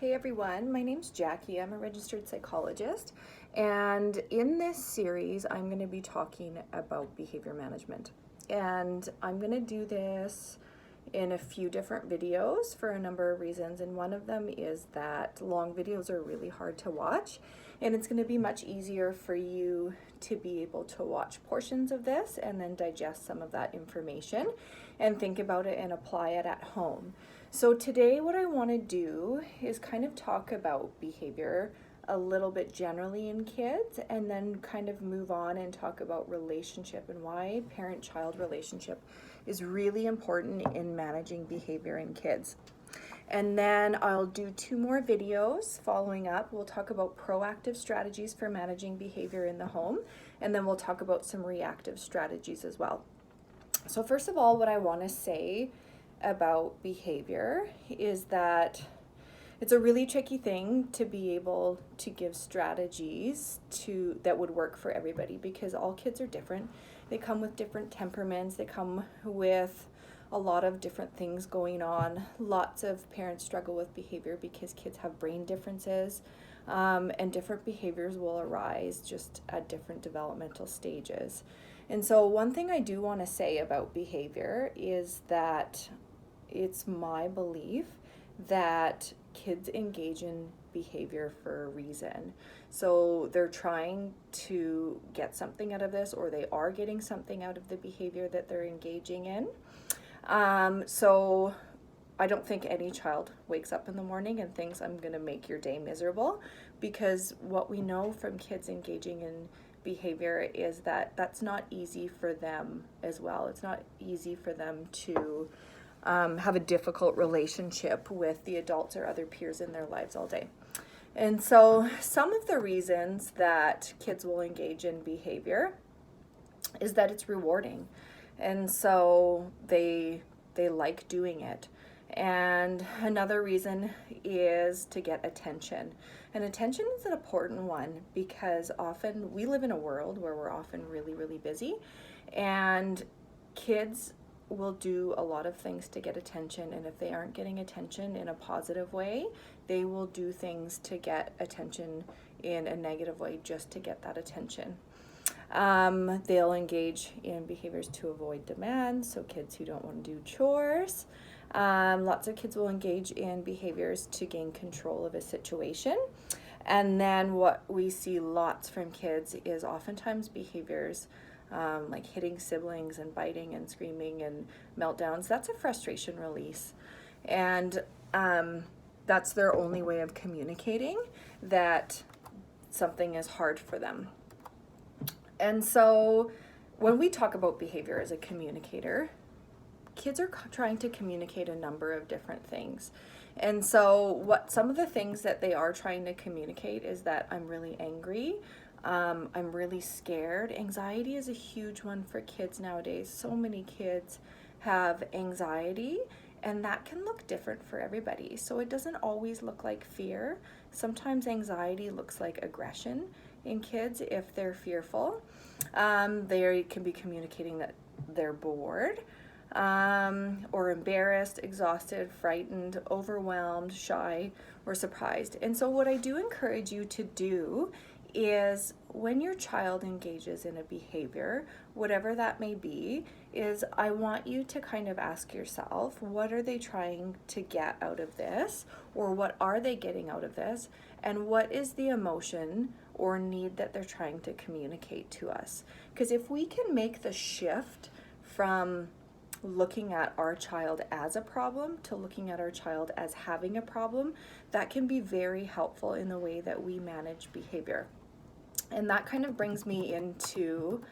Hey everyone, my name's Jackie. I'm a registered psychologist, and in this series I'm going to be talking about behavior management. And I'm going to do this in a few different videos for a number of reasons, and one of them is that long videos are really hard to watch, and it's going to be much easier for you to be able to watch portions of this and then digest some of that information and think about it and apply it at home. So today what I want to do is kind of talk about behavior a little bit generally in kids, and then kind of move on and talk about relationship and why parent-child relationship is really important in managing behavior in kids. And then I'll do 2 more videos following up. We'll talk about proactive strategies for managing behavior in the home, and then we'll talk about some reactive strategies as well. So first of all, what I want to say about behavior is that it's a really tricky thing to be able to give strategies that would work for everybody, because all kids are different. They come with different temperaments. They come with a lot of different things going on. Lots of parents struggle with behavior because kids have brain differences, and different behaviors will arise just at different developmental stages. And so one thing I do want to say about behavior is that it's my belief that kids engage in behavior for a reason. So they're trying to get something out of this, or they are getting something out of the behavior that they're engaging in. So I don't think any child wakes up in the morning and thinks, I'm going to make your day miserable, because what we know from kids engaging in behavior is that that's not easy for them as well. It's not easy for them to have a difficult relationship with the adults or other peers in their lives all day. And so some of the reasons that kids will engage in behavior is that it's rewarding. And so they like doing it. And another reason is to get attention. And attention is an important one, because often we live in a world where we're often really, really busy, and kids will do a lot of things to get attention, and if they aren't getting attention in a positive way, they will do things to get attention in a negative way just to get that attention. They'll engage in behaviors to avoid demands, so kids who don't want to do chores. Lots of kids will engage in behaviors to gain control of a situation. And then what we see lots from kids is oftentimes behaviors like hitting siblings and biting and screaming and meltdowns. That's a frustration release. And that's their only way of communicating that something is hard for them. And so when we talk about behavior as a communicator, kids are trying to communicate a number of different things. And so some of the things that they are trying to communicate is that I'm really angry, I'm really scared. Anxiety is a huge one for kids nowadays. So many kids have anxiety, and that can look different for everybody. So it doesn't always look like fear. Sometimes anxiety looks like aggression in kids if they're fearful. They can be communicating that they're bored, or embarrassed, exhausted, frightened, overwhelmed, shy, or surprised. And so what I do encourage you to do is, when your child engages in a behavior, whatever that may be, is I want you to kind of ask yourself, what are they trying to get out of this? Or what are they getting out of this? And what is the emotion or need that they're trying to communicate to us? Because if we can make the shift from looking at our child as a problem to looking at our child as having a problem, that can be very helpful in the way that we manage behavior. And that kind of brings me into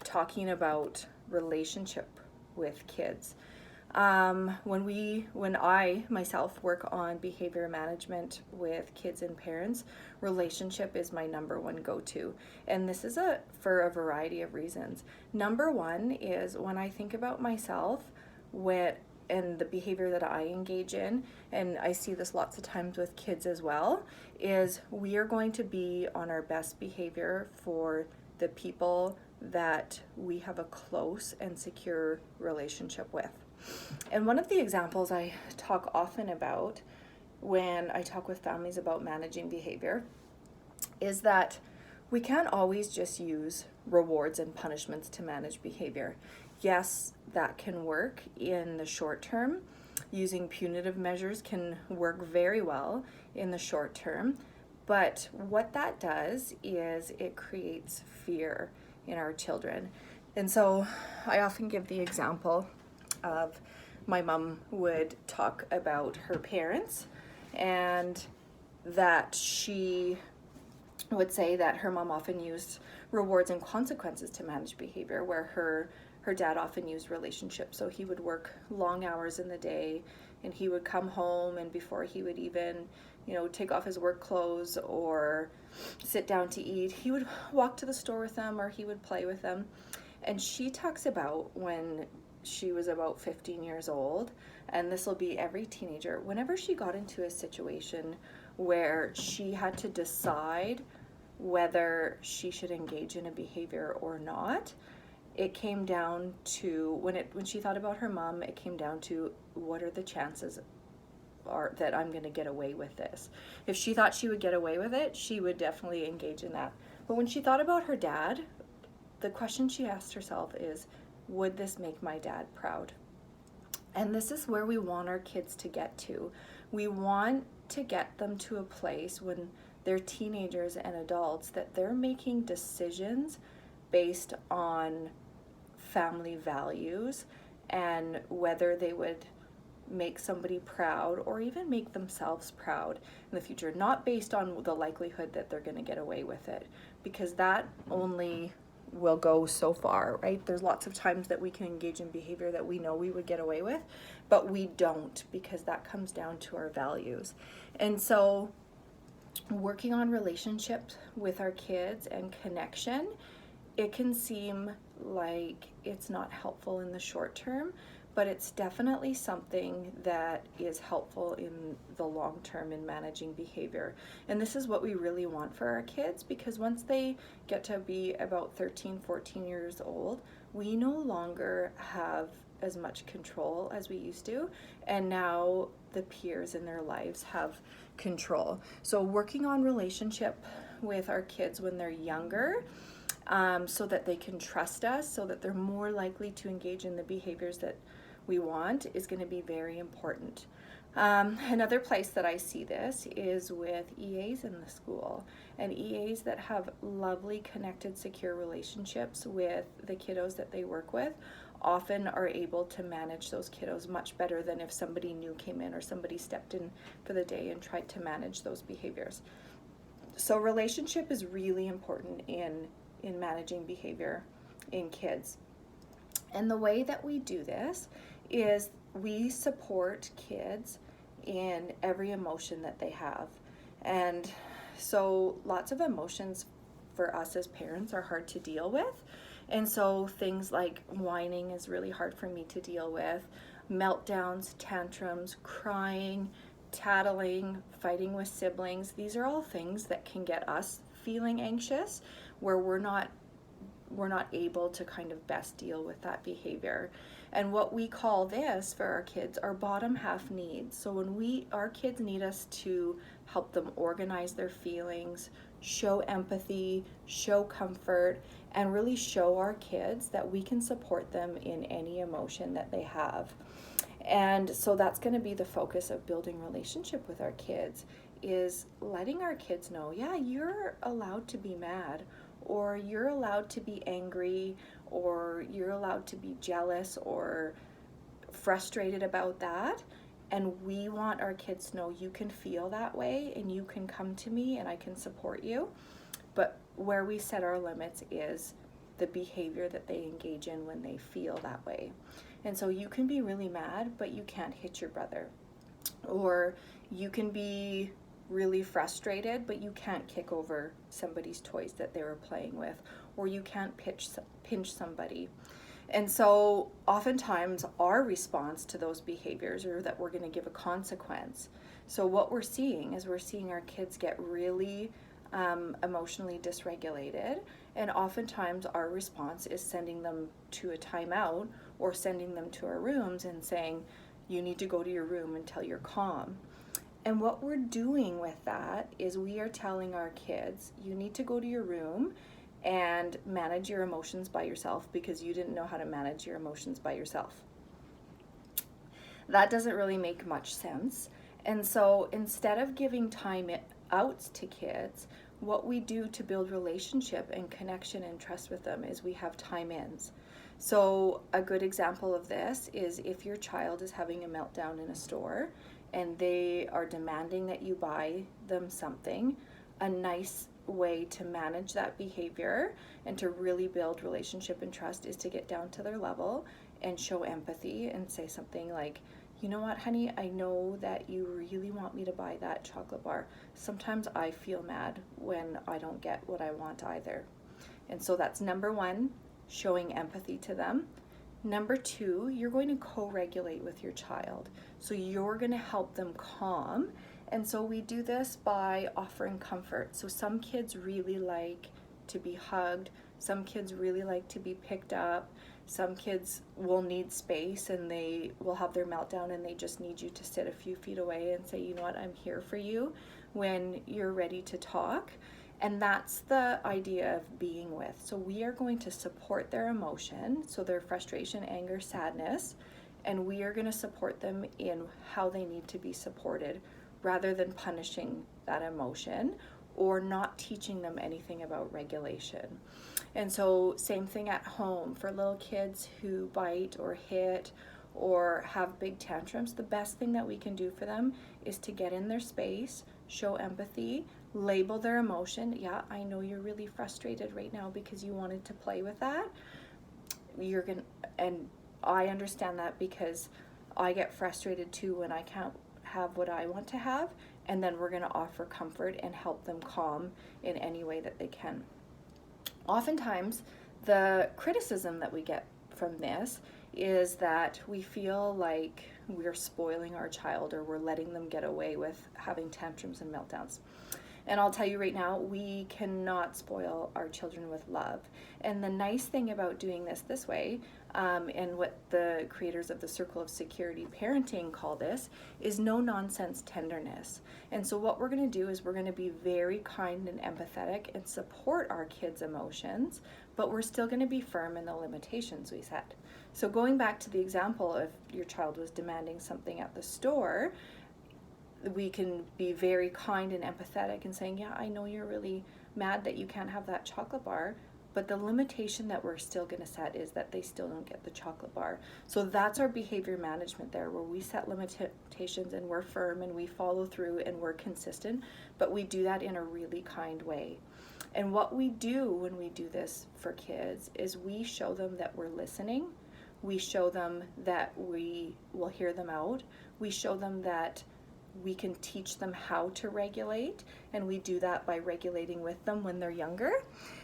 talking about relationship with kids. When I myself work on behavior management with kids and parents, relationship is my number one go-to. And this is for a variety of reasons. Number one is, when I think about myself, and the behavior that I engage in, and I see this lots of times with kids as well, is we are going to be on our best behavior for the people that we have a close and secure relationship with. And one of the examples I talk often about when I talk with families about managing behavior is that we can't always just use rewards and punishments to manage behavior. Yes, that can work in the short term. Using punitive measures can work very well in the short term. But what that does is it creates fear in our children. And so I often give the example of my mom would talk about her parents, and that she would say that her mom often used rewards and consequences to manage behavior, where her dad often used relationships. So he would work long hours in the day, and he would come home, and before he would even, take off his work clothes or sit down to eat, he would walk to the store with them, or he would play with them. And she talks about when she was about 15 years old, and this will be every teenager, whenever she got into a situation where she had to decide whether she should engage in a behavior or not, it came down to, when she thought about her mom, it came down to, what are the chances are that I'm going to get away with this? If she thought she would get away with it, she would definitely engage in that. But when she thought about her dad, the question she asked herself is, would this make my dad proud? And this is where we want our kids to get to. We want to get them to a place when they're teenagers and adults that they're making decisions based on family values and whether they would make somebody proud or even make themselves proud in the future, not based on the likelihood that they're going to get away with it, because that only will go so far, right? There's lots of times that we can engage in behavior that we know we would get away with, but we don't, because that comes down to our values. And so working on relationships with our kids and connection, it can seem like it's not helpful in the short term, but it's definitely something that is helpful in the long term in managing behavior. And this is what we really want for our kids, because once they get to be about 13, 14 years old, we no longer have as much control as we used to, and now the peers in their lives have control. So working on relationship with our kids when they're younger, so that they can trust us, so that they're more likely to engage in the behaviors that we want, is going to be very important. Another place that I see this is with EAs in the school, and EAs that have lovely, connected, secure relationships with the kiddos that they work with often are able to manage those kiddos much better than if somebody new came in or somebody stepped in for the day and tried to manage those behaviors. So relationship is really important in managing behavior in kids. And the way that we do this is we support kids in every emotion that they have. And so lots of emotions for us as parents are hard to deal with. And so things like whining is really hard for me to deal with. Meltdowns, tantrums, crying, tattling, fighting with siblings, these are all things that can get us feeling anxious, where we're not able to kind of best deal with that behavior. And what we call this for our kids are bottom half needs. So when our kids need us to help them organize their feelings, show empathy, show comfort, and really show our kids that we can support them in any emotion that they have. And so that's going to be the focus of building relationship with our kids, is letting our kids know, yeah, you're allowed to be mad, or you're allowed to be angry, or you're allowed to be jealous or frustrated about that. And we want our kids to know you can feel that way and you can come to me and I can support you. But where we set our limits is the behavior that they engage in when they feel that way. And so you can be really mad, but you can't hit your brother. Or you can be really frustrated, but you can't kick over somebody's toys that they were playing with, or you can't pinch somebody. And so oftentimes our response to those behaviors are that we're going to give a consequence. So what we're seeing is our kids get really emotionally dysregulated, and oftentimes our response is sending them to a timeout or sending them to our rooms and saying, you need to go to your room until you're calm. And what we're doing with that is we are telling our kids, you need to go to your room and manage your emotions by yourself because you didn't know how to manage your emotions by yourself. That doesn't really make much sense. And so instead of giving time out to kids, what we do to build relationship and connection and trust with them is we have time ins. So a good example of this is if your child is having a meltdown in a store and they are demanding that you buy them something, a nice way to manage that behavior and to really build relationship and trust is to get down to their level and show empathy and say something like, you know what, honey, I know that you really want me to buy that chocolate bar. Sometimes I feel mad when I don't get what I want either. And so that's number one, showing empathy to them. Number two, you're going to co-regulate with your child. So you're going to help them calm. And so we do this by offering comfort. So some kids really like to be hugged. Some kids really like to be picked up. Some kids will need space and they will have their meltdown and they just need you to sit a few feet away and say, you know what, I'm here for you when you're ready to talk. And that's the idea of being with. So we are going to support their emotion, so their frustration, anger, sadness, and we are going to support them in how they need to be supported rather than punishing that emotion or not teaching them anything about regulation. And so same thing at home for little kids who bite or hit or have big tantrums. The best thing that we can do for them is to get in their space, show empathy, label their emotion. Yeah, I know you're really frustrated right now because you wanted to play with that. And I understand that because I get frustrated too when I can't have what I want to have. And then we're going to offer comfort and help them calm in any way that they can. Oftentimes, the criticism that we get from this is that we feel like we're spoiling our child or we're letting them get away with having tantrums and meltdowns. And I'll tell you right now, we cannot spoil our children with love. And the nice thing about doing this way, and what the creators of the Circle of Security Parenting call this, is no-nonsense tenderness. And so what we're going to do is we're going to be very kind and empathetic and support our kids' emotions, but we're still going to be firm in the limitations we set. So going back to the example, if your child was demanding something at the store, we can be very kind and empathetic and saying, yeah, I know you're really mad that you can't have that chocolate bar, but the limitation that we're still going to set is that they still don't get the chocolate bar. So that's our behavior management there, where we set limitations and we're firm and we follow through and we're consistent, but we do that in a really kind way. And what we do when we do this for kids is we show them that we're listening. We show them that we will hear them out. We show them that we can teach them how to regulate, and we do that by regulating with them when they're younger,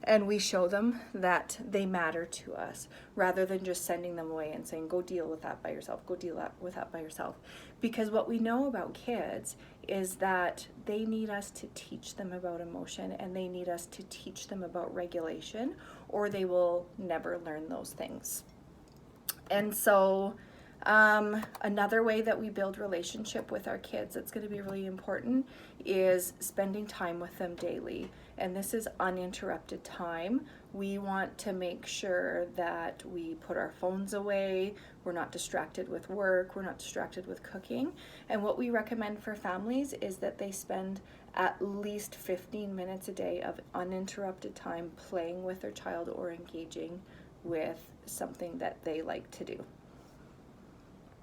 and we show them that they matter to us rather than just sending them away and saying, go deal with that by yourself, go deal with that by yourself. Because what we know about kids is that they need us to teach them about emotion and they need us to teach them about regulation, or they will never learn those things. And so another way that we build relationship with our kids that's going to be really important is spending time with them daily. And this is uninterrupted time. We want to make sure that we put our phones away, we're not distracted with work, we're not distracted with cooking. And what we recommend for families is that they spend at least 15 minutes a day of uninterrupted time playing with their child or engaging with something that they like to do.